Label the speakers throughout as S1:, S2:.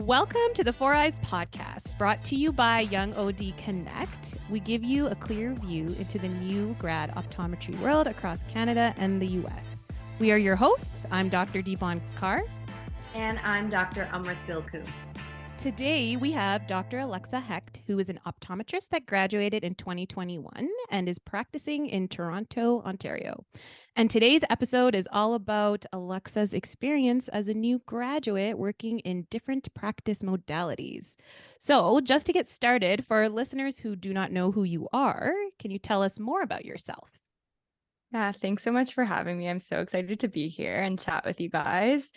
S1: Welcome to the Four Eyes podcast, brought to you by Young OD Connect. We give you a clear view into the new grad optometry world across Canada and the US. We are your hosts. I'm Dr. Deepon Kaur.
S2: And I'm Dr. Amrit Bilku.
S1: Today, we have Dr. Alexa Hecht, who is an optometrist that graduated in 2021 and is practicing in Toronto, Ontario. And today's episode is all about Alexa's experience as a new graduate working in different practice modalities. So, just to get started, for our listeners who do not know who you are, can you tell us more about yourself?
S3: Yeah, thanks so much for having me. I'm so excited to be here and chat with you guys.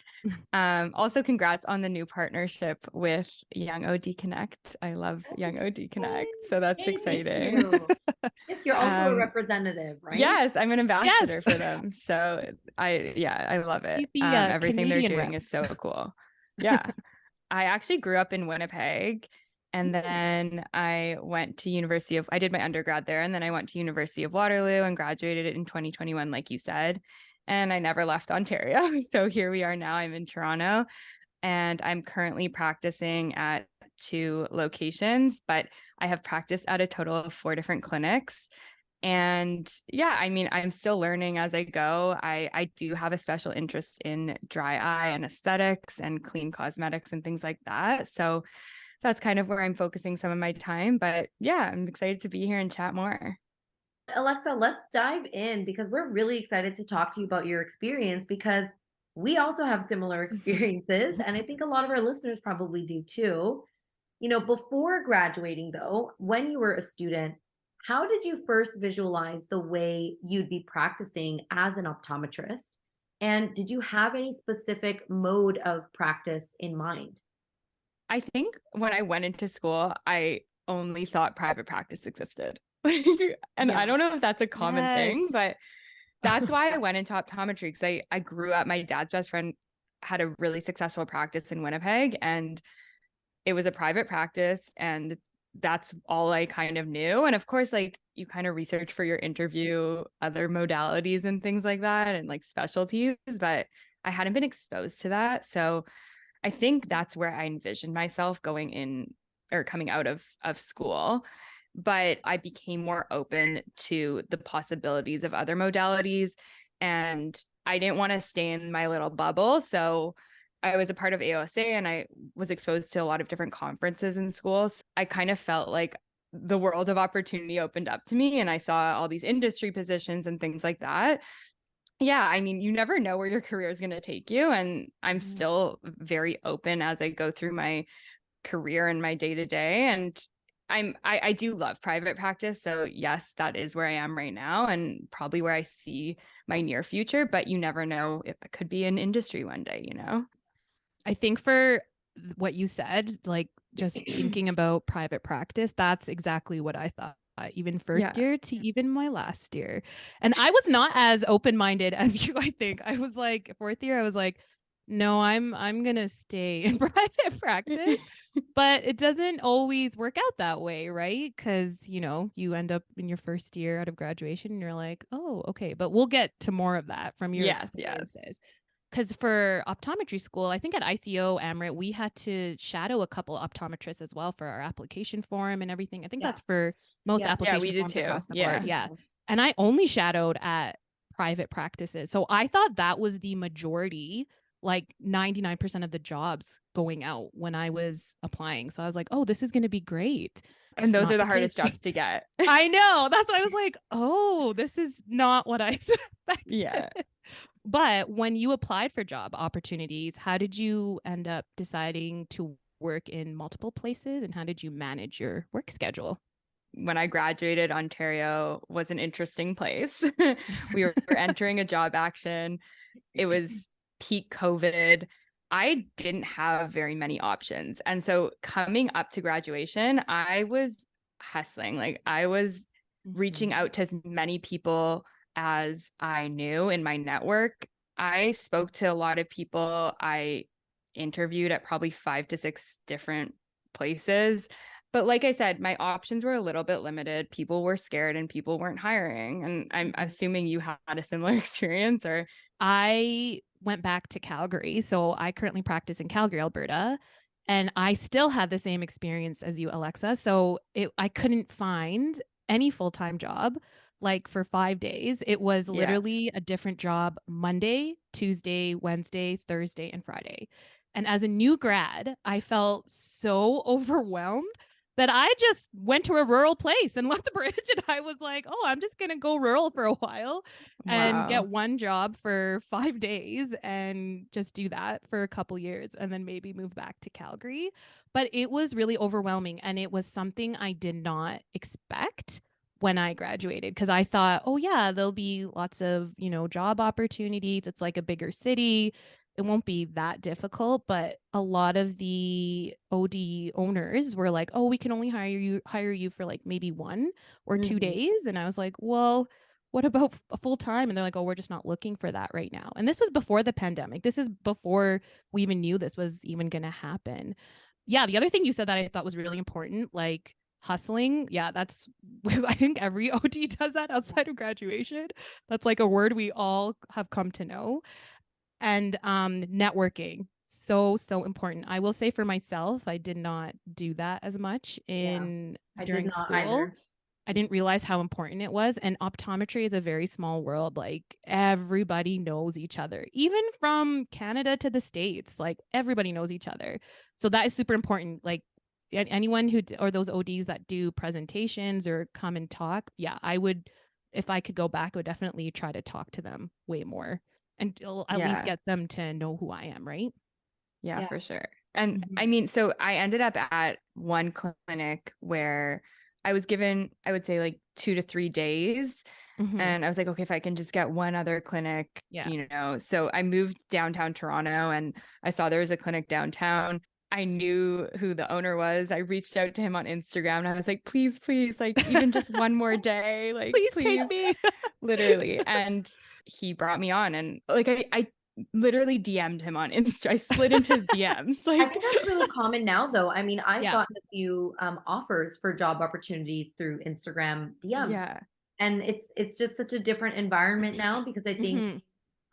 S3: Also, congrats on the new partnership with Young OD Connect. I love Young OD Connect, so that's exciting.
S2: You. Yes, you're also a representative, right?
S3: Yes, I'm an ambassador for them. So I love it. Everything they're doing is so cool. Yeah, I actually grew up in Winnipeg. And then I did my undergrad there, and then I went to University of Waterloo and graduated in 2021, like you said. And I never left Ontario. So here we are now. I'm in Toronto, and I'm currently practicing at 2 locations, but I have practiced at a total of 4 different clinics. And yeah, I mean, I'm still learning as I go. I do have a special interest in dry eye and aesthetics and clean cosmetics and things like that. So that's kind of where I'm focusing some of my time. But yeah, I'm excited to be here and chat more.
S2: Alexa, let's dive in because we're really excited to talk to you about your experience because we also have similar experiences. And I think a lot of our listeners probably do too. You know, before graduating though, when you were a student, how did you first visualize the way you'd be practicing as an optometrist? And did you have any specific mode of practice in mind?
S3: I think when I went into school, I only thought private practice existed. And I don't know if that's a common thing, but that's why I went into optometry, because I grew up, my dad's best friend had a really successful practice in Winnipeg, and it was a private practice, and that's all I kind of knew. And of course, like, you kind of research for your interview, other modalities and things like that, and like specialties, but I hadn't been exposed to that. So I think that's where I envisioned myself going in or coming out of school. But I became more open to the possibilities of other modalities, and I didn't want to stay in my little bubble. So I was a part of AOSA, and I was exposed to a lot of different conferences in schools. I kind of felt like the world of opportunity opened up to me, and I saw all these industry positions and things like that. Yeah, I mean, you never know where your career is going to take you. And I'm still very open as I go through my career and my day to day. And I do love private practice. So yes, that is where I am right now and probably where I see my near future, but you never know if it could be an industry one day, you know?
S1: I think for what you said, like just thinking about private practice, that's exactly what I thought. Even first year to even my last year. And I was not as open-minded as you, I think. I was like, 4th year, I was like, no, I'm gonna stay in private practice. But it doesn't always work out that way, right? Because, you know, you end up in your first year out of graduation and you're like, oh, okay. But we'll get to more of that from your experiences. Because for optometry school, I think at ICO, Amrit, we had to shadow a couple optometrists as well for our application form and everything. I think that's for most application forms across the board. Yeah. And I only shadowed at private practices. So I thought that was the majority, like 99% of the jobs going out when I was applying. So I was like, oh, this is going to be great.
S3: And those are the hardest jobs to get.
S1: I know. That's why I was like, oh, this is not what I expected.
S3: Yeah.
S1: But when you applied for job opportunities, how did you end up deciding to work in multiple places, and how did you manage your work schedule?
S3: When I graduated, Ontario was an interesting place. We were entering a job action. It was peak COVID. I didn't have very many options. And so coming up to graduation, I was hustling. Like, I was reaching out to as many people as I knew in my network. I spoke to a lot of people. I interviewed at probably 5 to 6 different places. But like I said, my options were a little bit limited. People were scared and people weren't hiring. And I'm assuming you had a similar experience. Or
S1: I went back to Calgary. So I currently practice in Calgary, Alberta. And I still had the same experience as you, Alexa. So I couldn't find any full-time job like for 5 days. It was literally a different job Monday, Tuesday, Wednesday, Thursday, and Friday. And as a new grad, I felt so overwhelmed that I just went to a rural place and left the bridge. And I was like, oh, I'm just going to go rural for a while and get one job for 5 days and just do that for a couple years and then maybe move back to Calgary. But it was really overwhelming. And it was something I did not expect when I graduated, because I thought, oh, yeah, there'll be lots of, job opportunities. It's like a bigger city. It won't be that difficult. But a lot of the OD owners were like, oh, we can only hire you for like maybe 1 or 2 days. And I was like, well, what about a full time? And they're like, oh, we're just not looking for that right now. And this was before the pandemic. This is before we even knew this was even going to happen. Yeah. The other thing you said that I thought was really important, like hustling. Yeah. That's, I think every OD does that outside of graduation. That's like a word we all have come to know. And networking, so important. I will say for myself, I did not do that as much during school.
S2: Either.
S1: I didn't realize how important it was. And optometry is a very small world. Like everybody knows each other, even from Canada to the States. Like everybody knows each other. So that is super important. Like anyone or those ODs that do presentations or come and talk. Yeah, I would, if I could go back, I would definitely try to talk to them way more and at least get them to know who I am. Right.
S3: Yeah, for sure. And I mean, so I ended up at one clinic where I was given, I would say like 2 to 3 days. And I was like, okay, if I can just get one other clinic, so I moved downtown Toronto and I saw there was a clinic downtown. I knew who the owner was. I reached out to him on Instagram and I was like, please, like even just one more day, like
S1: please take me.
S3: Literally. And he brought me on and like, I literally DM'd him on Insta. I slid into his DMs. Like,
S2: I think that's really common now, though. I mean, I've gotten a few offers for job opportunities through Instagram DMs.
S3: Yeah.
S2: And it's just such a different environment now, because I think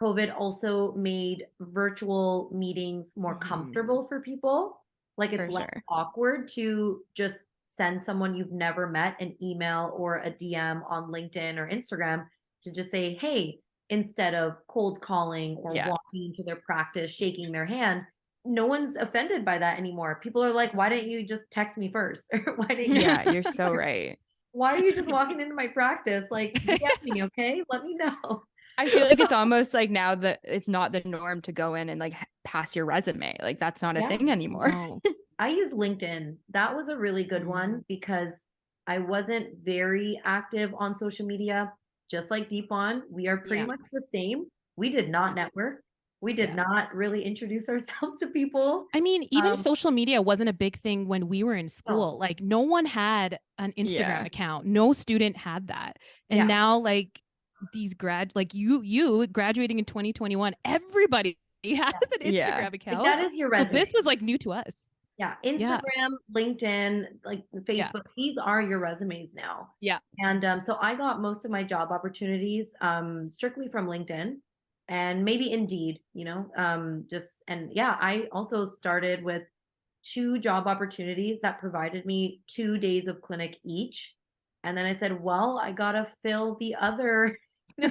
S2: COVID also made virtual meetings more comfortable for people. Like it's less awkward to just send someone you've never met an email or a DM on LinkedIn or Instagram to just say, hey, instead of cold calling or walking into their practice, shaking their hand. No one's offended by that anymore. People are like, why didn't you just text me first? Why didn't you?
S3: Yeah, you're so right.
S2: Why are you just walking into my practice? Like, get me, okay? Let me know.
S3: I feel like it's almost like now that it's not the norm to go in and like pass your resume. Like that's not a thing anymore.
S2: No. I use LinkedIn. That was a really good one because I wasn't very active on social media. Just like Deepon, we are pretty much the same. We did not network. We did not really introduce ourselves to people.
S1: I mean, even social media wasn't a big thing when we were in school. Like no one had an Instagram account. No student had that. And now like these like you graduating in 2021, everybody has an Instagram account.
S2: Like, that is your resume.
S1: So this was like new to us.
S2: Yeah. Instagram, LinkedIn, like Facebook, these are your resumes now.
S1: Yeah.
S2: And so I got most of my job opportunities strictly from LinkedIn and maybe Indeed, I also started with 2 job opportunities that provided me 2 days of clinic each. And then I said, well, I got to fill the other 3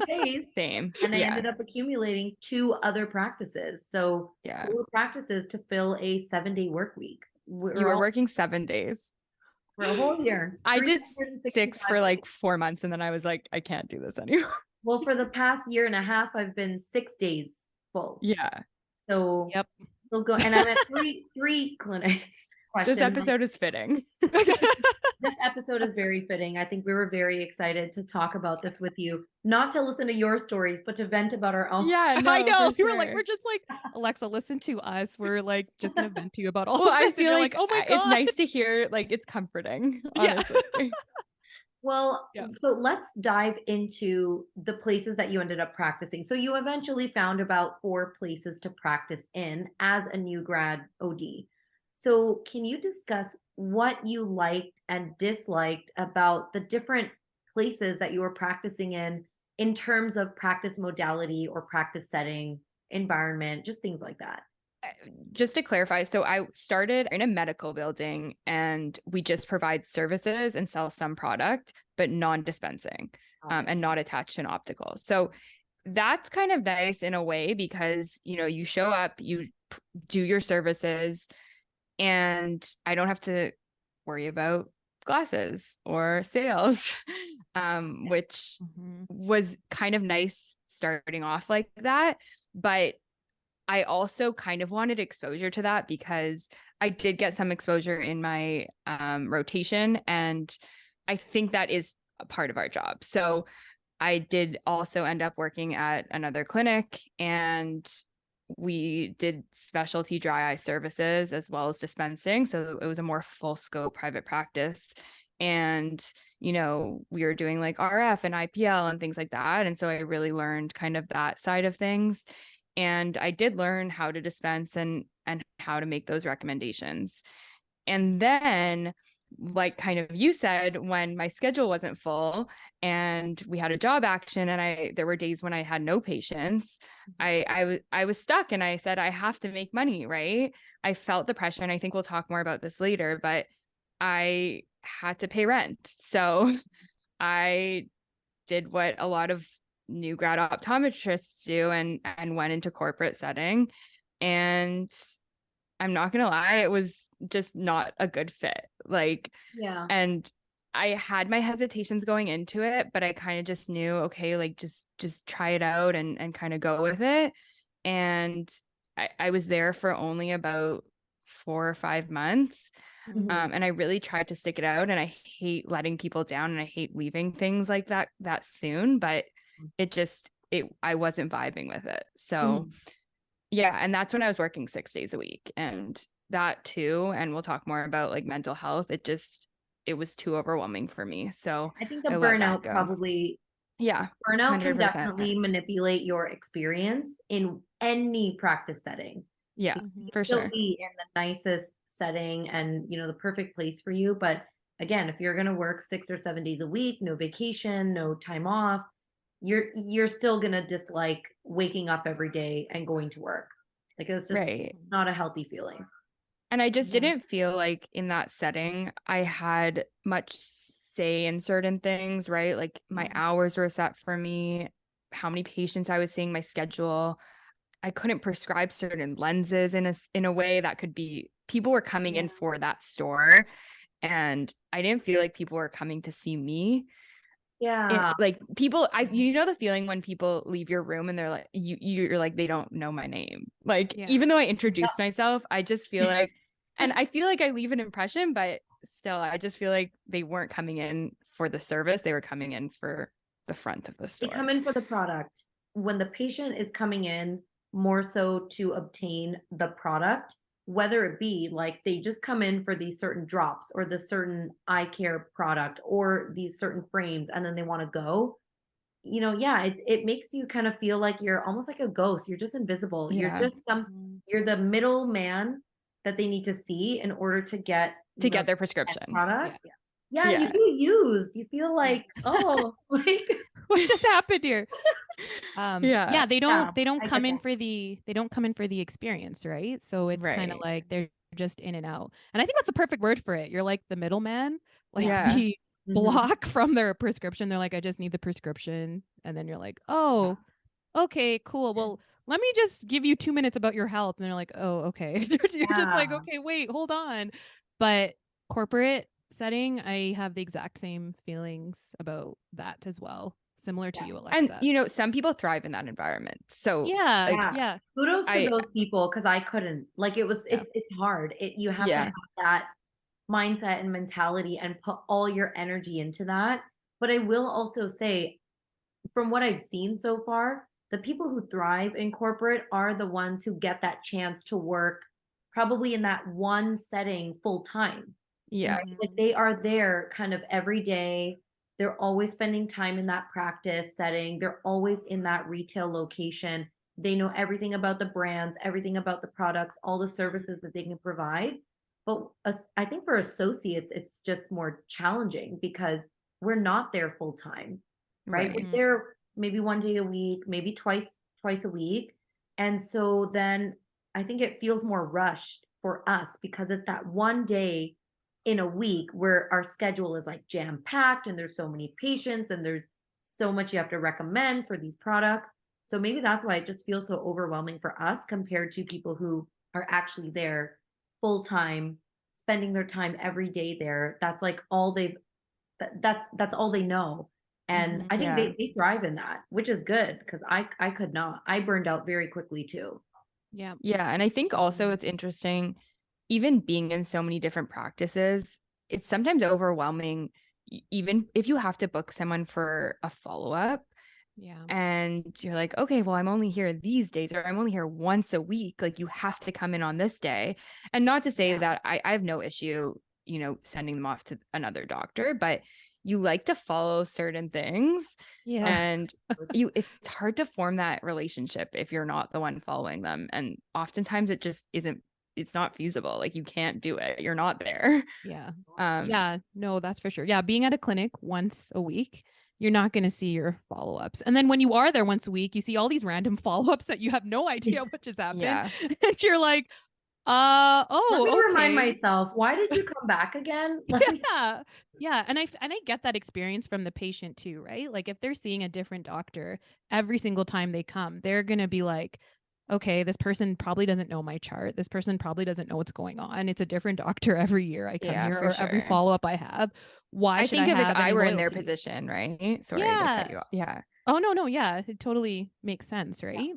S2: days.
S3: Same.
S2: And I ended up accumulating 2 other practices. So 4 practices to fill a 7-day work week.
S3: You were working 7 days.
S2: For a whole year.
S3: I did 6 for like 4 months. And then I was like, I can't do this anymore.
S2: Well, for the past year and a half, I've been 6 days full.
S3: Yeah.
S2: So we'll go. And I'm at three clinics.
S3: This episode is fitting.
S2: This episode is very fitting. I think we were very excited to talk about this with you, not to listen to your stories, but to vent about our own.
S1: Yeah, no, I know. We were like, we're just like, Alexa, listen to us. We're like, just gonna vent to you about all of this.
S3: I feel like, oh my God. It's nice to hear. Like, it's comforting, honestly.
S2: Well, so let's dive into the places that you ended up practicing. So you eventually found about 4 places to practice in as a new grad OD. So can you discuss what you liked and disliked about the different places that you were practicing in terms of practice modality or practice setting, environment, just things like that?
S3: just to clarify, so I started in a medical building and we just provide services and sell some product, but non-dispensing, and not attached to an optical. So that's kind of nice in a way because, you know, you show up, you do your services, and I don't have to worry about glasses or sales, which was kind of nice starting off like that. But I also kind of wanted exposure to that because I did get some exposure in my rotation, and I think that is a part of our job. So I did also end up working at another clinic, and we did specialty dry eye services as well as dispensing. So it was a more full scope private practice. And, you know, we were doing like RF and IPL and things like that. And so I really learned kind of that side of things. And I did learn how to dispense and how to make those recommendations. And then, like kind of you said, when my schedule wasn't full and we had a job action and there were days when I had no patients, I was stuck, and I said, I have to make money, right? I felt the pressure, and I think we'll talk more about this later, but I had to pay rent. So I did what a lot of new grad optometrists do and went into corporate setting. And I'm not going to lie, it was just not a good fit. Like,
S2: Yeah.
S3: and I had my hesitations going into it, but I kind of just knew, okay, like just try it out and kind of go with it. And I was there for only about 4 or 5 months. And I really tried to stick it out, and I hate letting people down, and I hate leaving things like that soon, but I wasn't vibing with it. So yeah. And that's when I was working 6 days a week, and that too. And we'll talk more about like mental health. It was too overwhelming for me. So
S2: I think the
S3: I let that
S2: burnout
S3: go.
S2: probably,
S3: Yeah.
S2: burnout can
S3: 100%.
S2: definitely manipulate your experience in any practice setting.
S3: Yeah,
S2: You
S3: for
S2: can still
S3: sure.
S2: be in the nicest setting and, you know, the perfect place for you. But again, if you're going to work 6 or 7 days a week, no vacation, no time off, you're still going to dislike waking up every day and going to work. Like it's just
S3: Right.
S2: not a healthy feeling.
S3: And I just didn't feel like in that setting I had much say in certain things, right? Like my hours were set for me, how many patients I was seeing, my schedule. I couldn't prescribe certain lenses in a way that could be, people were coming in for that store, and I didn't feel like people were coming to see me.
S2: Yeah.
S3: Like people, you know, the feeling when people leave your room and they're like, you're like, they don't know my name. Like, even though I introduced myself, I just feel like, and I feel like I leave an impression, but still, I just feel like they weren't coming in for the service. They were coming in for the front of the store.
S2: They come in for the product. When the patient is coming in more so to obtain the product, whether it be like they just come in for these certain drops or the certain eye care product or these certain frames and then they want to go, you know, it makes you kind of feel like you're almost like a ghost. You're just invisible. You're just you're the middleman that they need to see in order to get
S3: their prescription
S2: product. Yeah. You feel used. You feel like, oh, like
S1: what just happened here? They don't
S2: I
S1: come
S2: get
S1: in
S2: that.
S1: for the experience, right? So it's kind of like they're just in and out. And I think that's a perfect word for it. You're like the middleman, like the block from their prescription. They're like, I just need the prescription. And then you're like, oh, okay, cool. Well, let me just give you 2 minutes about your health. And they're like, oh, okay. You're just like, okay, wait, hold on. But corporate setting, I have the exact same feelings about that as well. Similar to you, Alexa.
S3: And you know, some people thrive in that environment. So
S2: kudos to those people, because I couldn't. Like it's hard. You have to have that mindset and mentality and put all your energy into that. But I will also say, from what I've seen so far, the people who thrive in corporate are the ones who get that chance to work probably in that one setting full time.
S3: Yeah.
S2: Right? Like they are there kind of every day. They're always spending time in that practice setting. They're always in that retail location. They know everything about the brands, everything about the products, all the services that they can provide. But I think for associates, it's just more challenging because we're not there full time, right? We're there maybe 1 day a week, maybe twice a week. And so then I think it feels more rushed for us because it's that one day in a week where our schedule is like jam packed and there's so many patients and there's so much you have to recommend for these products. So maybe that's why it just feels so overwhelming for us compared to people who are actually there full time, spending their time every day there. That's like all that's all they know. And I think they thrive in that, which is good because I could not. I burned out very quickly too.
S1: Yeah.
S3: Yeah. And I think also it's interesting, even being in so many different practices, it's sometimes overwhelming, even if you have to book someone for a follow-up.
S1: Yeah.
S3: And you're like, okay, well, I'm only here these days, or I'm only here once a week. Like, you have to come in on this day. And not to say that I have no issue, sending them off to another doctor, but you like to follow certain things.
S1: Yeah.
S3: And it's hard to form that relationship if you're not the one following them. And oftentimes it just isn't, it's not feasible. Like, you can't do it. You're not there.
S1: Yeah.
S3: Yeah,
S1: no, that's for sure. Yeah. Being at a clinic once a week, you're not going to see your follow-ups. And then when you are there once a week, you see all these random follow-ups that you have no idea what just happened.
S3: Yeah.
S1: And you're like,
S2: Let me
S1: okay.
S2: remind myself, why did you come back again?
S1: Yeah. And I get that experience from the patient too, right? Like if they're seeing a different doctor every single time they come, they're going to be like, okay, this person probably doesn't know my chart. This person probably doesn't know what's going on. It's a different doctor every year I come here,
S3: for
S1: or every
S3: sure.
S1: follow-up I have. Why
S3: I
S1: should
S3: think
S1: I
S3: if
S1: have
S3: I
S1: any
S3: were in their
S1: loyalty?
S3: position, right? Sorry to cut you off. Yeah.
S1: Oh, no. Yeah, it totally makes sense, right?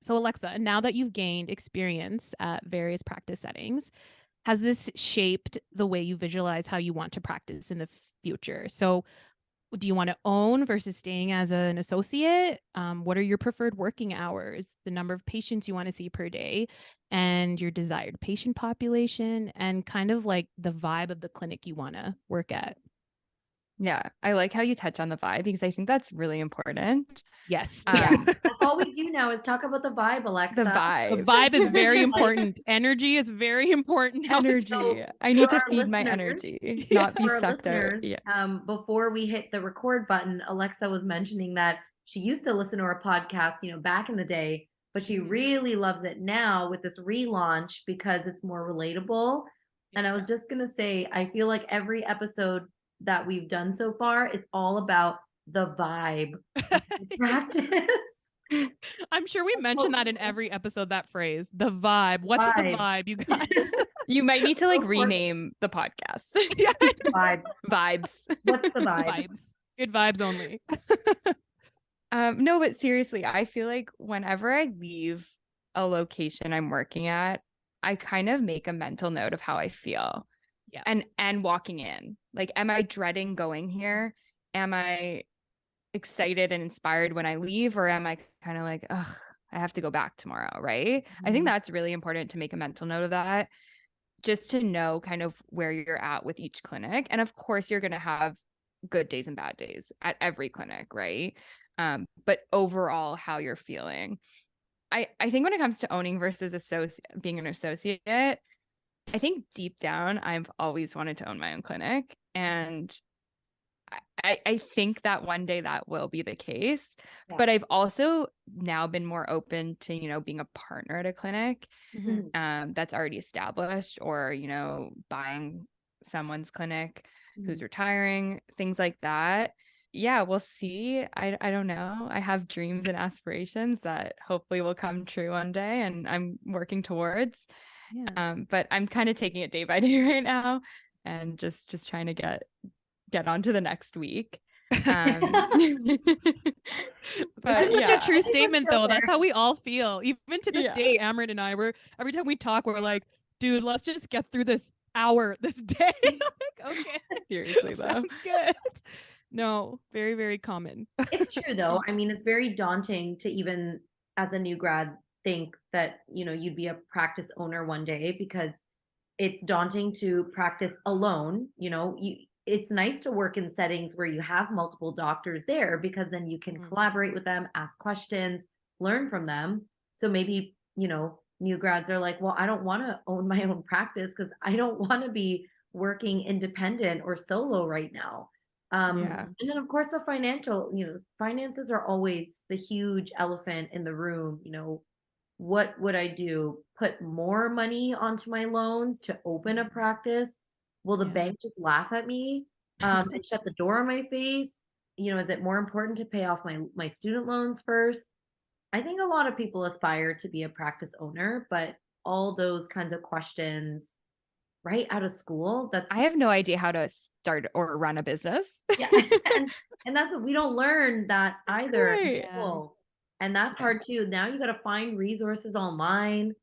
S1: So Alexa, now that you've gained experience at various practice settings, has this shaped the way you visualize how you want to practice in the future? So do you want to own versus staying as an associate? What are your preferred working hours, the number of patients you want to see per day, and your desired patient population, and kind of like the vibe of the clinic you want to work at?
S3: Yeah. I like how you touch on the vibe because I think that's really important.
S1: Yes.
S2: That's all we do now is talk about the vibe, Alexa.
S3: The vibe.
S1: The vibe is very important. Energy is very important.
S3: Energy. I need to feed my energy, not be sucked out. Yeah.
S2: Before we hit the record button, Alexa was mentioning that she used to listen to our podcast, back in the day, but she really loves it now with this relaunch because it's more relatable. And I was just going to say, I feel like every episode that we've done so far, it's all about the vibe of the practice.
S1: I'm sure we mentioned that in every episode, that phrase, the vibe. What's the vibe, you guys?
S3: You might need to rename the podcast.
S2: Yeah.
S3: Vibes.
S2: What's the vibe?
S1: Vibes. Good vibes only.
S3: No, but seriously, I feel like whenever I leave a location I'm working at, I kind of make a mental note of how I feel. Yeah. And walking in, like, am I dreading going here? Am I excited and inspired when I leave, or am I kind of like, ugh, I have to go back tomorrow, right? I think that's really important to make a mental note of that, just to know kind of where you're at with each clinic. And of course, you're going to have good days and bad days at every clinic, right? But overall, how you're feeling. I think when it comes to owning versus being an associate, I think deep down, I've always wanted to own my own clinic. And I think that one day that will be the case. Yeah. But I've also now been more open to, being a partner at a clinic that's already established, or, buying someone's clinic who's retiring, things like that. Yeah, we'll see. I don't know. I have dreams and aspirations that hopefully will come true one day, and I'm working towards. Yeah. But I'm kind of taking it day by day right now, and just trying to get on to the next week. But
S1: this is such a true statement, though. That's how we all feel. Even to this day, Amrit and I, every time we talk, we're like, dude, let's just get through this hour, this day. Like, okay.
S3: Seriously, though.
S1: Sounds good. No, very, very common.
S2: It's true, though. I mean, it's very daunting to even, as a new grad, think that, you'd be a practice owner one day, because it's daunting to practice alone. It's nice to work in settings where you have multiple doctors there, because then you can collaborate with them, ask questions, learn from them. So maybe, new grads are like, well, I don't want to own my own practice because I don't want to be working independent or solo right now. And then of course the finances are always the huge elephant in the room. what would I do? Put more money onto my loans to open a practice? Will the bank just laugh at me and shut the door on my face? You know, is it more important to pay off my student loans first? I think a lot of people aspire to be a practice owner, but all those kinds of questions right out of school, that's
S3: I have no idea how to start or run a business.
S2: yeah. And that's what we don't learn that either in
S3: Right.
S2: school. And that's
S3: Yeah.
S2: hard too. Now you got to find resources online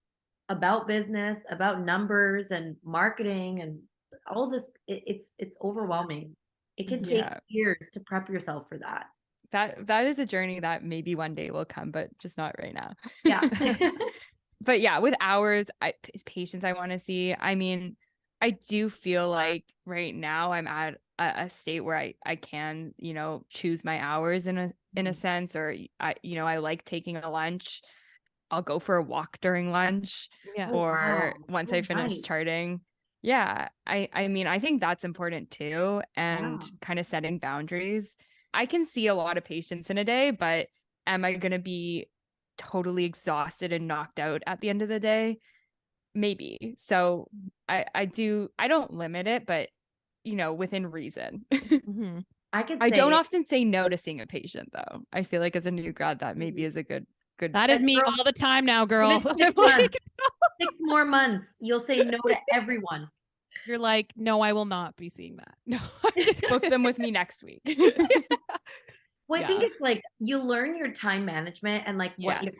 S2: about business, about numbers and marketing and all this. It's overwhelming. It can take
S3: Yeah.
S2: years to prep yourself for that.
S3: That is a journey that maybe one day will come, but just not right now.
S2: Yeah.
S3: But yeah, with hours, patients I want to see. I mean, I do feel like right now I'm at a state where I can, you know, choose my hours in a sense, or I like taking a lunch. I'll go for a walk during lunch,
S1: Yeah.
S2: Oh,
S3: or
S2: wow.
S3: once
S2: So
S3: I finish
S2: nice.
S3: charting. Yeah, I mean, I think that's important too, and
S2: Yeah.
S3: kind of setting boundaries. I can see a lot of patients in a day, but am I going to be totally exhausted and knocked out at the end of the day? Maybe. So I don't limit it, but you know, within reason.
S1: Mm-hmm.
S2: I could
S3: I don't
S2: say,
S3: often say no to seeing a patient though. I feel like as a new grad, that maybe is a good
S1: That is me
S2: girl,
S1: all the time now,
S2: give
S1: girl.
S2: it 6 months. 6 more months. You'll say no to everyone.
S1: You're like, no, I will not be seeing that. No, I'm just
S3: book them with me next week.
S2: Well, I think
S3: Yeah.
S2: it's like you learn your time management and like what
S3: Yes.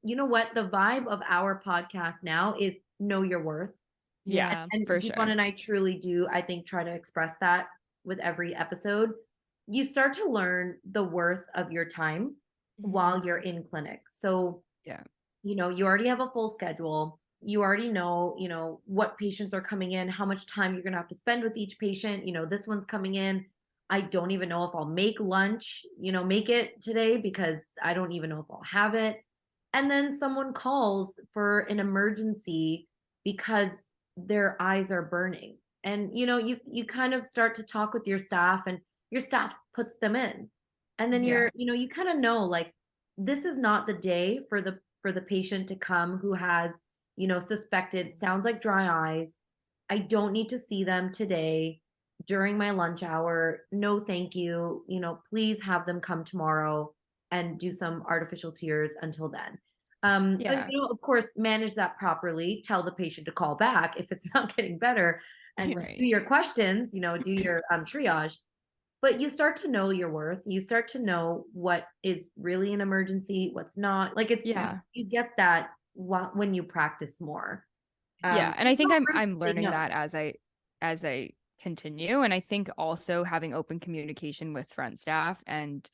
S2: you know what the vibe of our podcast now is know your worth.
S3: Yeah,
S2: And
S3: for
S2: Deepon
S3: sure.
S2: and I truly do, I think, try to express that with every episode. You start to learn the worth of your time while you're in clinic. So,
S3: Yeah.
S2: you know, you already have a full schedule. You already know, what patients are coming in, how much time you're going to have to spend with each patient. You know, this one's coming in. I don't even know if I'll make lunch, make it today because I don't even know if I'll have it. And then someone calls for an emergency because their eyes are burning. And you kind of start to talk with your staff and your staff puts them in. And then
S3: Yeah.
S2: you kind of know like this is not the day for the patient to come who has, suspected sounds like dry eyes. I don't need to see them today during my lunch hour. No, thank you. Please have them come tomorrow and do some artificial tears until then. But
S3: Yeah.
S2: of course, manage that properly. Tell the patient to call back if it's not getting better, and
S3: Right.
S2: do your questions. Do your triage. But you start to know your worth. You start to know what is really an emergency, what's not. Like
S3: Yeah.
S2: you get that when you practice more.
S3: Yeah. And I
S2: It's
S3: think
S2: not rude
S3: I'm
S2: to say
S3: learning
S2: no.
S3: that as I continue. And I think also having open communication with front staff and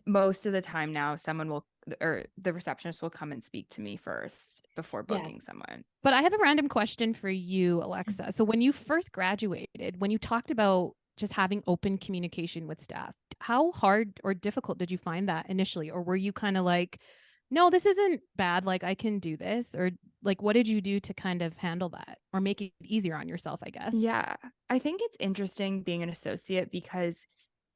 S3: most of the time now someone will or the receptionist will come and speak to me first before booking
S2: Yes.
S3: someone.
S1: But I have a random question for you, Alexa. So when you first graduated, when you talked about just having open communication with staff, how hard or difficult did you find that initially? Or were you kind of like, no, this isn't bad, like I can do this? Or like, what did you do to kind of handle that or make it easier on yourself, I guess?
S3: Yeah. I think it's interesting being an associate because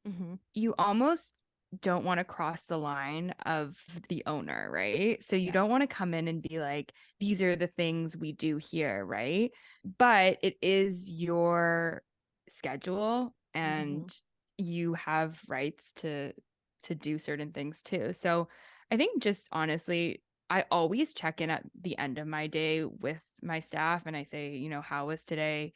S1: Mm-hmm.
S3: you almost don't want to cross the line of the owner, right? So you don't want to come in and be like, these are the things we do here, right? But it is your schedule and you have rights to do certain things too. So I think just honestly, I always check in at the end of my day with my staff and I say, how was today?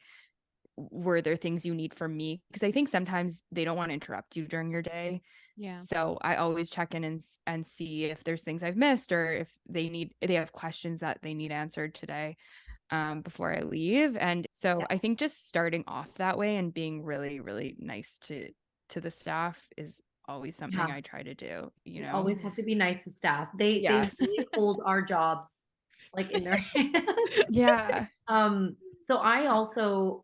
S3: Were there things you need from me? Because I think sometimes they don't want to interrupt you during your day.
S1: Yeah.
S3: So I always check in and see if there's things I've missed or if they have questions that they need answered today before I leave. And so I think just starting off that way and being really, really nice to the staff is always something I try to do,
S2: You always have to be nice to staff. They
S3: Yes.
S2: really hold our jobs like in their hands.
S3: Yeah.
S2: So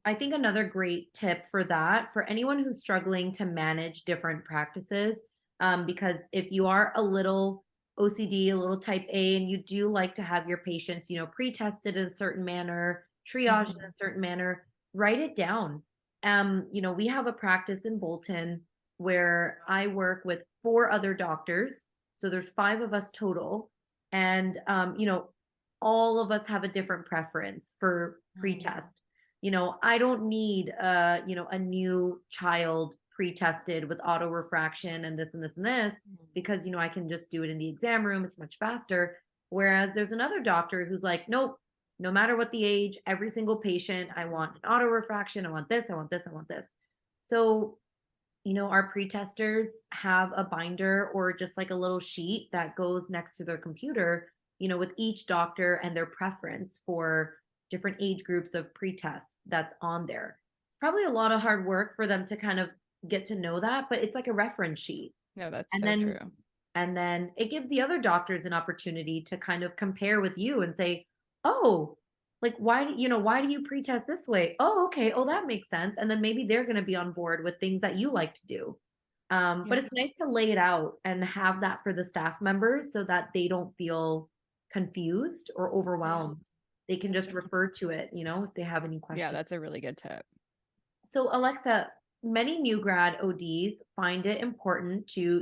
S2: I think another great tip for that, for anyone who's struggling to manage different practices, because if you are a little OCD, a little type A, and you do like to have your patients, pre-tested in a certain manner, triaged in a certain manner, write it down. We have a practice in Bolton where I work with 4 other doctors. So there's 5 of us total. And, all of us have a different preference for pre-test. I don't need a new child pre-tested with auto refraction and this and this and this, because I can just do it in the exam room. It's much faster. Whereas there's another doctor who's like, nope, no matter what the age, every single patient, I want an auto refraction. I want this, I want this, I want this. So, our pre-testers have a binder or just like a little sheet that goes next to their computer, with each doctor and their preference for different age groups of pre-test that's on there. It's probably a lot of hard work for them to kind of get to know that, but it's like a reference sheet.
S3: No, that's
S2: And
S3: so
S2: then
S3: true.
S2: and then it gives the other doctors an opportunity to kind of compare with you and say, oh, like, why do you pre-test this way? Oh, okay. Oh, that makes sense. And then maybe they're going to be on board with things that you like to do. But it's nice to lay it out and have that for the staff members so that they don't feel confused or overwhelmed. They can just refer to it, if they have any questions.
S3: Yeah, that's a really good tip.
S2: So, Alexa, many new grad ODs find it important to,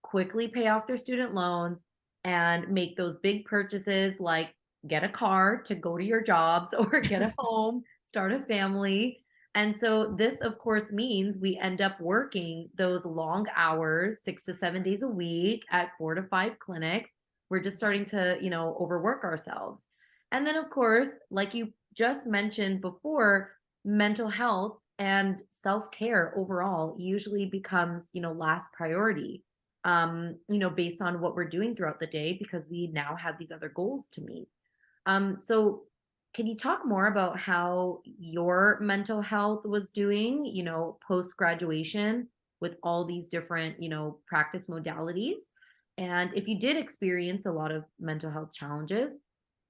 S2: quickly pay off their student loans and make those big purchases like get a car to go to your jobs or get a home, start a family. And so this, of course, means we end up working those long hours, 6 to 7 days a week at 4 to 5 clinics. We're just starting to, overwork ourselves. And then, of course, like you just mentioned before, mental health and self-care overall usually becomes, last priority, based on what we're doing throughout the day, because we now have these other goals to meet. So can you talk more about how your mental health was doing, post graduation with all these different, practice modalities? And if you did experience a lot of mental health challenges,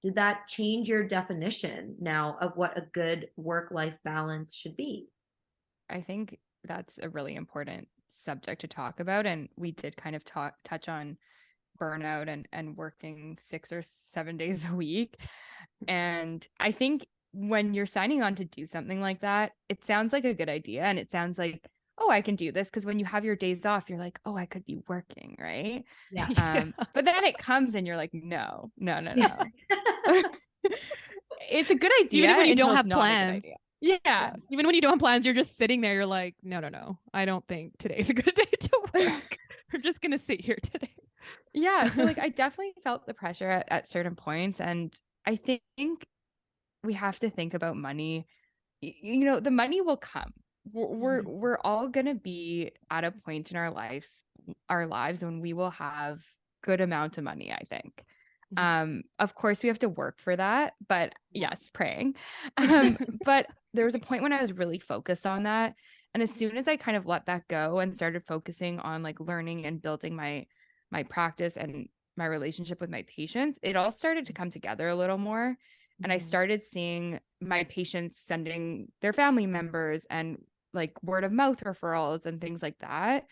S2: did that change your definition now of what a good work-life balance should be?
S3: I think that's a really important subject to talk about. And we did kind of touch on burnout and working 6 or 7 days a week. And I think when you're signing on to do something like that, it sounds like a good idea. And it sounds like, oh, I can do this. Because when you have your days off, you're like, oh, I could be working, right?
S2: Yeah.
S3: But then it comes and you're like, no.
S2: Yeah.
S3: It's a good idea.
S1: Even when you
S3: until
S1: don't
S3: it's
S1: have
S3: not a good
S1: plans.
S3: idea. Yeah.
S1: Even when you don't have plans, you're just sitting there. You're like, no. I don't think today's a good day to work. We're just going to sit here today.
S3: Yeah. So like, I definitely felt the pressure at certain points. And I think we have to think about money. The money will come. We're all going to be at a point in our lives when we will have good amount of money, I think. Of course we have to work for that, but yes, praying. But there was a point when I was really focused on that. And as soon as I kind of let that go and started focusing on like learning and building my practice and my relationship with my patients, it all started to come together a little more. And I started seeing my patients sending their family members and like word of mouth referrals and things like that.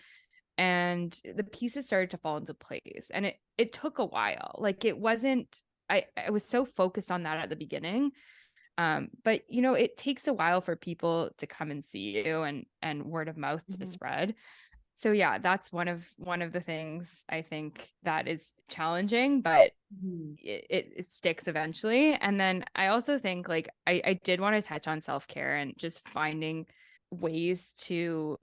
S3: And the pieces started to fall into place. And it took a while. Like it wasn't, I was so focused on that at the beginning. But it takes a while for people to come and see you and word of mouth to spread. So yeah, that's one of the things I think that is challenging, but it sticks eventually. And then I also think like I did want to touch on self-care and just finding ways to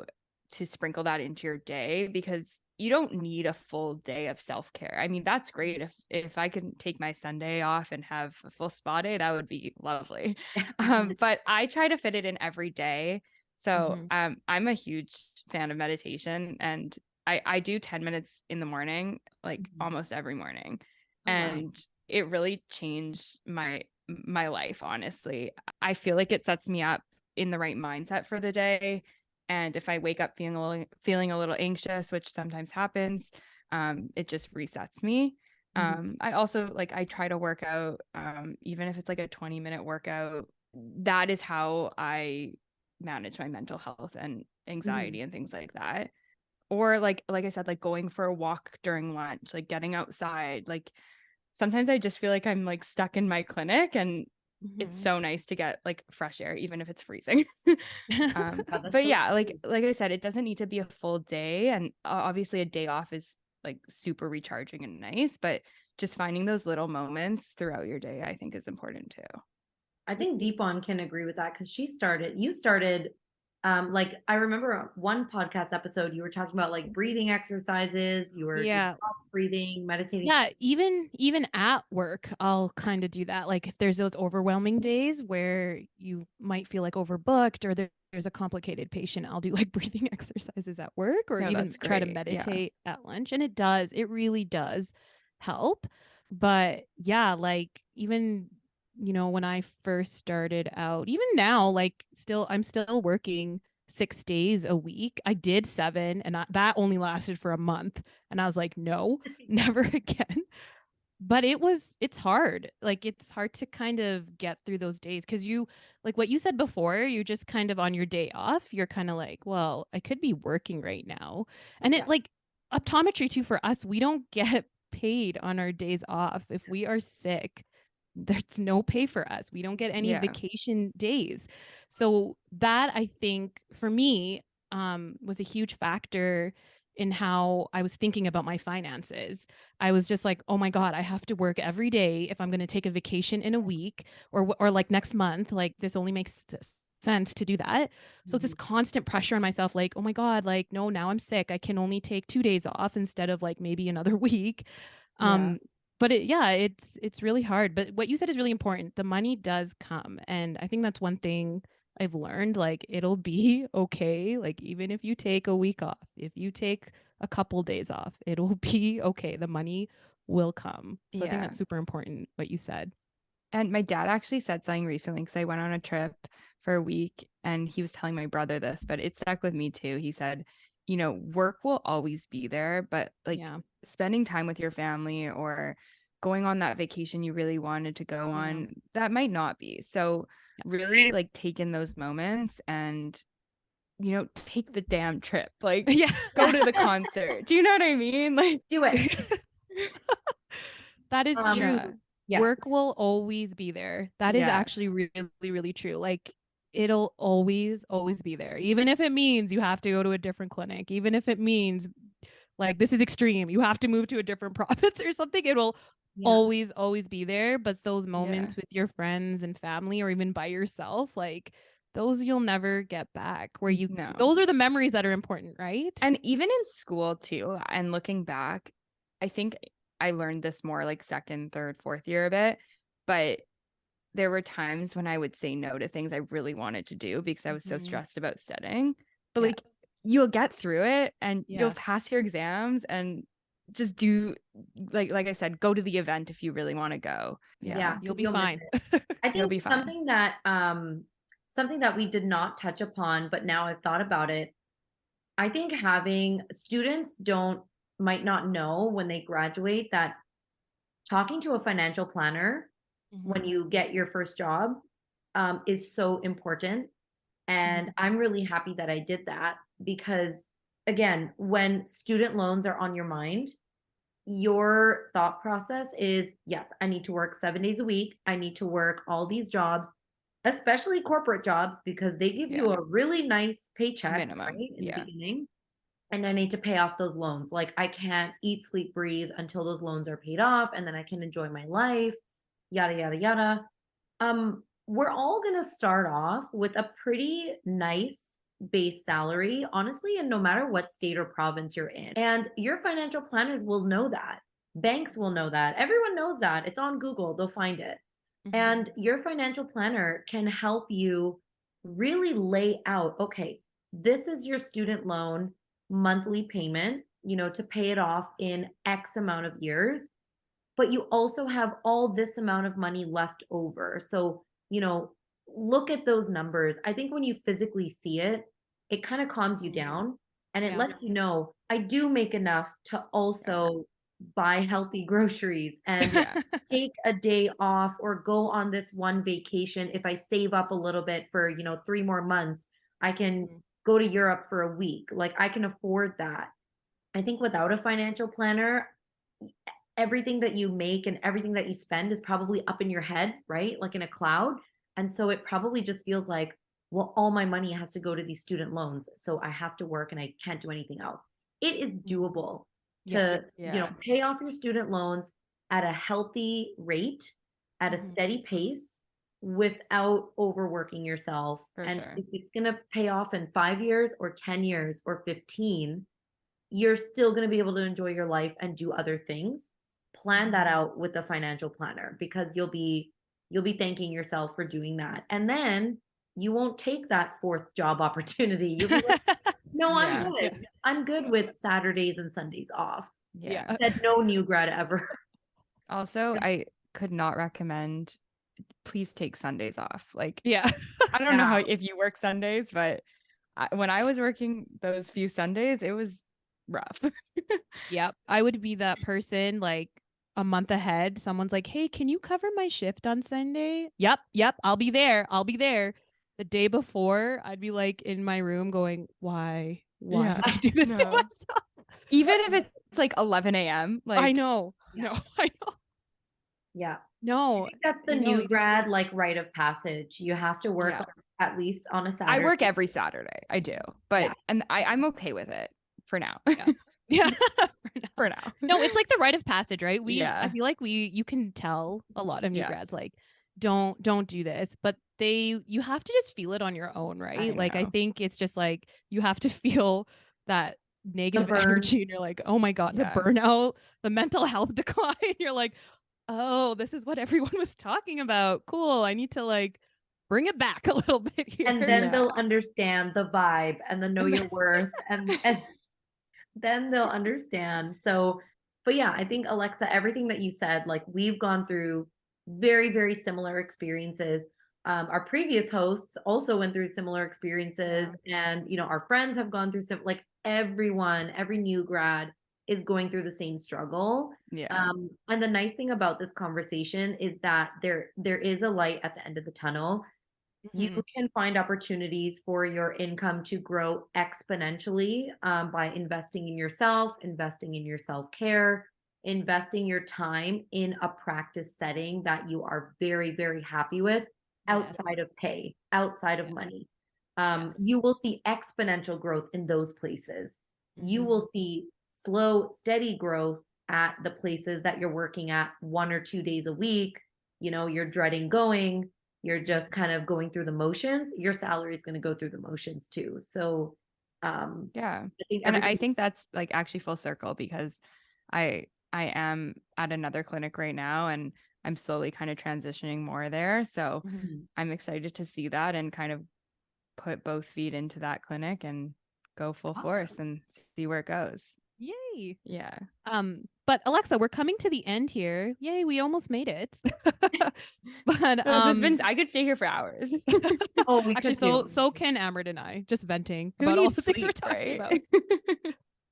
S3: sprinkle that into your day, because you don't need a full day of self-care. I mean, that's great. If I can take my Sunday off and have a full spa day, that would be lovely. But I try to fit it in every day. So I'm a huge fan of meditation, and I do 10 minutes in the morning, like almost every morning. And it really changed my life, honestly. I feel like it sets me up in the right mindset for the day. And if I wake up feeling a little anxious, which sometimes happens, it just resets me. I also I try to work out, even if it's like a 20-minute workout. That is how I manage my mental health and anxiety and things like that. Or like I said, like going for a walk during lunch, like getting outside. Like sometimes I just feel like I'm like stuck in my clinic, and it's so nice to get like fresh air, even if it's freezing. But yeah, like I said, it doesn't need to be a full day. And obviously a day off is like super recharging and nice, but just finding those little moments throughout your day, I think is important too.
S2: I think Deepon can agree with that because you started, like I remember one podcast episode, you were talking about like breathing exercises, you were doing box breathing, meditating.
S1: Yeah, even at work, I'll kind of do that. Like if there's those overwhelming days where you might feel like overbooked or there's a complicated patient, I'll do like breathing exercises at work or even try to meditate at lunch. And it really does help. But yeah, like even when I first started out, even now, like I'm still working 6 days a week. I did 7 and that only lasted for a month. And I was like, no, never again. But it's hard. Like it's hard to kind of get through those days because like what you said before, you just kind of on your day off, you're kind of like, well, I could be working right now. And it like optometry too, for us, we don't get paid on our days off. If we are sick, there's no pay for us. We don't get any vacation days. So that I think for me was a huge factor in how I was thinking about my finances. I was just like, oh my God, I have to work every day if I'm going to take a vacation in a week or like next month. Like this only makes sense to do that. So it's this constant pressure on myself, like, oh my God, like, no, now I'm sick. I can only take 2 days off instead of like maybe another week. But it's really hard. But what you said is really important. The money does come. And I think that's one thing I've learned. Like it'll be okay. Like even if you take a week off, if you take a couple days off, it'll be okay. The money will come. So I think that's super important what you said.
S3: And my dad actually said something recently because I went on a trip for a week and he was telling my brother this, but it stuck with me too. He said, work will always be there, but like spending time with your family or going on that vacation you really wanted to go on, that might not be. So really like take in those moments and take the damn trip. Like go to the concert. Do you know what I mean? Like
S2: do it.
S1: That is true. Work will always be there. That is actually really, really true. Like it'll always be there. Even if it means you have to go to a different clinic, even if it means like this is extreme, you have to move to a different province or something, it will always be there. But those moments with your friends and family or even by yourself, like those you'll never get back where those are the memories that are important, right?
S3: And even in school too, and looking back, I think I learned this more like second, third, fourth year a bit, but there were times when I would say no to things I really wanted to do because I was so stressed about studying. But like you'll get through it and you'll pass your exams and just do like I said, go to the event if you really want to go.
S1: You'll be fine.
S2: I think something that we did not touch upon, but now I've thought about it. I think having students might not know when they graduate that talking to a financial planner when you get your first job is so important. And I'm really happy that I did that because, again, when student loans are on your mind, your thought process is, yes, I need to work 7 days a week. I need to work all these jobs, especially corporate jobs, because they give you a really nice paycheck
S3: minimum
S2: right, in the beginning. And I need to pay off those loans. Like I can't eat, sleep, breathe until those loans are paid off. And then I can enjoy my life, yada, yada, yada. We're all going to start off with a pretty nice base salary, honestly, and no matter what state or province you're in. And your financial planners will know that. Banks will know that. Everyone knows that. It's on Google. They'll find it. And your financial planner can help you really lay out, okay, this is your student loan monthly payment, to pay it off in X amount of years, but you also have all this amount of money left over. So, look at those numbers. I think when you physically see it, it kind of calms you down and it lets you know, I do make enough to also buy healthy groceries and take a day off or go on this one vacation. If I save up a little bit for, 3 more months, I can go to Europe for a week. Like I can afford that. I think without a financial planner, everything that you make and everything that you spend is probably up in your head, right? Like in a cloud. And so it probably just feels like, well, all my money has to go to these student loans. So I have to work and I can't do anything else. It is doable to, pay off your student loans, at a healthy rate, at a
S1: Mhm.
S2: steady pace, without overworking yourself.
S3: For
S2: And
S3: sure.
S2: if it's going to pay off in 5 years or 10 years or 15, you're still going to be able to enjoy your life and do other things. Plan that out with a financial planner, because you'll be thanking yourself for doing that. And then you won't take that fourth job opportunity. You'll be like, no, I'm
S3: Yeah.
S2: good. I'm good with Saturdays and Sundays off.
S3: Yeah.
S2: Said no new grad ever.
S3: Also, I could not recommend, please take Sundays off. Like,
S1: Yeah.
S3: I don't know how
S2: Yeah.
S3: if you work Sundays, but when I was working those few Sundays, it was rough.
S1: Yep. I would be that person like a month ahead. Someone's like, hey, can you cover my shift on Sunday? Yep. I'll be there. I'll be there. The day before, I'd be like in my room going, why? Why
S3: Yeah.
S1: did I do this to
S3: No.
S1: myself?
S3: Even if it's like 11 a.m.
S1: I
S3: Like,
S1: know.
S2: Yeah.
S1: No, I know.
S2: Yeah. I
S1: No,
S2: think that's the
S1: no,
S2: new
S1: you just,
S2: grad like rite of passage. You have to work
S3: yeah,
S2: at least on a
S3: I
S2: Saturday.
S3: work every Saturday. I do, but
S2: Yeah.
S3: and I'm okay with it for now.
S1: yeah. Yeah.
S3: For now.
S1: No, it's like the rite of passage, right? I
S3: Yeah.
S1: feel like you can tell a lot of new
S3: Yeah.
S1: grads like don't do this, but you have to just feel it on your own, right?
S3: I
S1: Like I
S3: know.
S1: think it's just like you have to feel that negative
S2: burn.
S1: energy and you're like, "Oh my God, the
S3: Yeah.
S1: burnout, the mental health decline." You're like, "Oh, this is what everyone was talking about. Cool. I need to like bring it back a little bit here."
S2: And then
S3: Yeah.
S2: they'll understand the vibe and the know
S1: And
S2: your worth, and then they'll understand. So, but yeah, I think, Alexa, everything that you said, like, we've gone through very, very similar experiences. Our previous hosts also went through similar experiences, and our friends have gone through some. Like, everyone, every new grad is going through the same struggle.
S3: Yeah.
S2: And the nice thing about this conversation is that there is a light at the end of the tunnel. You
S1: Mhm.
S2: can find opportunities for your income to grow exponentially, by investing in yourself, investing in your self care, investing your time in a practice setting that you are very, very happy with,
S1: Yes.
S2: outside of pay, outside of
S1: Yes.
S2: money.
S1: Yes.
S2: You will see exponential growth in those places. You will see slow, steady growth at the places that you're working at 1 or 2 days a week. You're dreading going, you're just kind of going through the motions. Your salary is going to go through the motions too. So,
S3: Yeah.
S2: I think
S3: And I
S2: everybody.
S3: think that's like actually full circle because I am at another clinic right now and I'm slowly kind of transitioning more there. So
S1: Mhm.
S3: I'm excited to see that and kind of put both feet into that clinic and go full force and see where it goes.
S1: Yay.
S3: Yeah.
S1: But Alexa, we're coming to the end here. Yay, we almost made it. But
S3: No, this has been, I could stay here for hours.
S2: Oh, we
S1: actually,
S2: could do.
S1: so can Amrit and I, just venting
S3: Who
S1: about all
S3: needs
S1: the things we're
S3: sleep,
S1: talking
S3: right?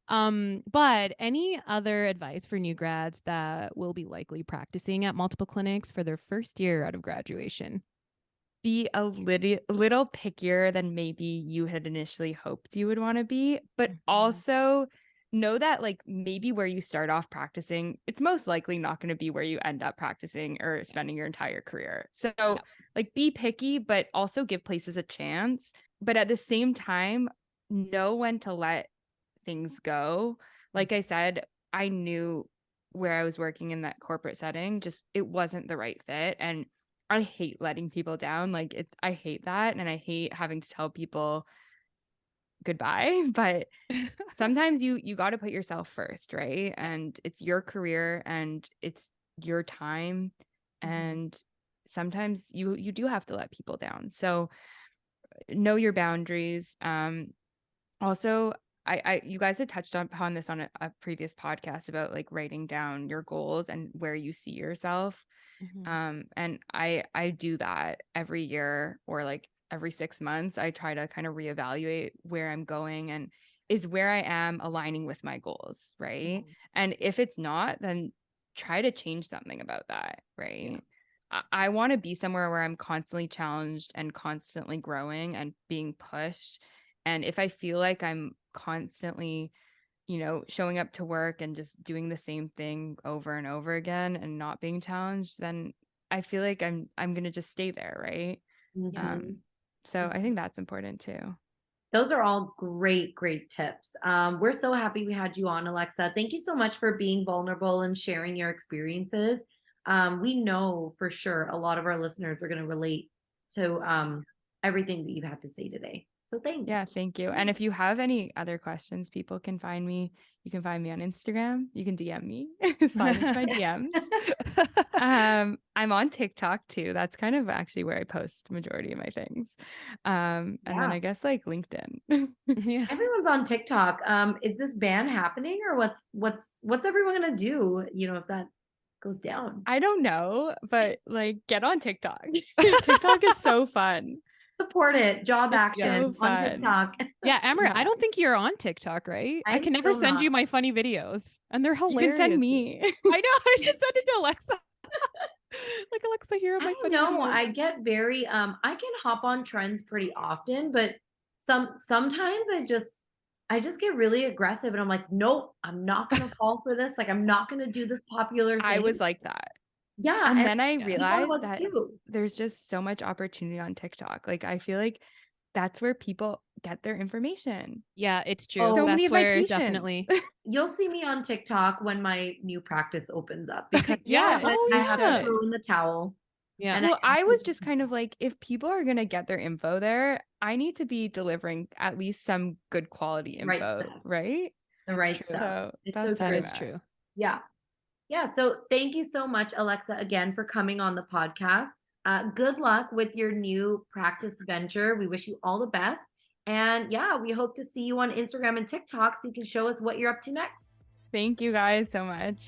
S1: about. But any other advice for new grads that will be likely practicing at multiple clinics for their first year out of graduation?
S3: Be a little pickier than maybe you had initially hoped you would want to be, but also know that like maybe where you start off practicing, it's most likely not going to be where you end up practicing or spending your entire career. So like be picky, but also give places a chance. But at the same time, know when to let things go. Like I said, I knew where I was working in that corporate setting, just it wasn't the right fit. And I hate letting people down. Like I hate that. And I hate having to tell people goodbye. But sometimes you got to put yourself first, right? And it's your career and it's your time. And sometimes you do have to let people down. So know your boundaries. Also, you guys had touched upon this on a previous podcast about like writing down your goals and where you see yourself. And I do that every year or like every 6 months. I try to kind of reevaluate where I'm going and is where I am aligning with my goals, right? And if it's not, then try to change something about that, right? I want to be somewhere where I'm constantly challenged and constantly growing and being pushed. And if I feel like I'm constantly, showing up to work and just doing the same thing over and over again and not being challenged, then I feel like I'm going to just stay there, right?
S2: Mhm.
S3: So I think that's important too.
S2: Those are all great, great tips. We're so happy we had you on, Alexa. Thank you so much for being vulnerable and sharing your experiences. We know for sure a lot of our listeners are going to relate to everything that you've had to say today. So thanks.
S3: Yeah, thank you. And if you have any other questions, people can find me. You can find me on Instagram. You can DM me, slide into my DMs. I'm on TikTok too. That's kind of actually where I post majority of my things. And then I guess like LinkedIn.
S1: Yeah.
S2: Everyone's on TikTok. Is this ban happening, or what's everyone gonna do, if that goes down?
S3: I don't know, but like get on TikTok. TikTok is so fun.
S2: Support it. Job action
S3: so
S2: on TikTok.
S1: Yeah, Amrit, I don't think you're on TikTok, right? I can never send you my funny videos, and they're hilarious.
S3: You can send me.
S1: I know. I should send it to Alexa. Like, Alexa, here are my funny videos.
S2: I get very I can hop on trends pretty often, but sometimes I just get really aggressive, and I'm like, nope, I'm not gonna fall for this. Like, I'm not gonna do this popular thing.
S3: I was like that.
S2: Yeah.
S3: And then I realized that
S2: too.
S3: there's just so much opportunity on TikTok. Like, I feel like that's where people get their information.
S1: Yeah, it's true.
S3: So
S1: that's
S3: many
S1: where
S3: patients.
S1: Definitely.
S2: You'll see me on TikTok when my new practice opens up, because
S1: I
S2: have to throw in the towel.
S1: Yeah.
S2: And
S3: well, I was just kind of like, if people are going to get their info there, I need to be delivering at least some good quality info, right?
S2: The right stuff.
S3: So
S1: that is true.
S2: Yeah. Yeah. So thank you so much, Alexa, again, for coming on the podcast. Good luck with your new practice venture. We wish you all the best. And yeah, we hope to see you on Instagram and TikTok so you can show us what you're up to next.
S3: Thank you guys so much.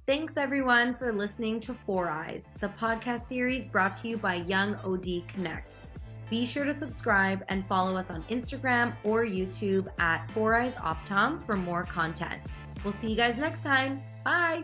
S2: Thanks everyone for listening to Four Eyes, the podcast series brought to you by Young OD Connect. Be sure to subscribe and follow us on Instagram or YouTube at 4 Eyes Optom for more content. We'll see you guys next time. Bye.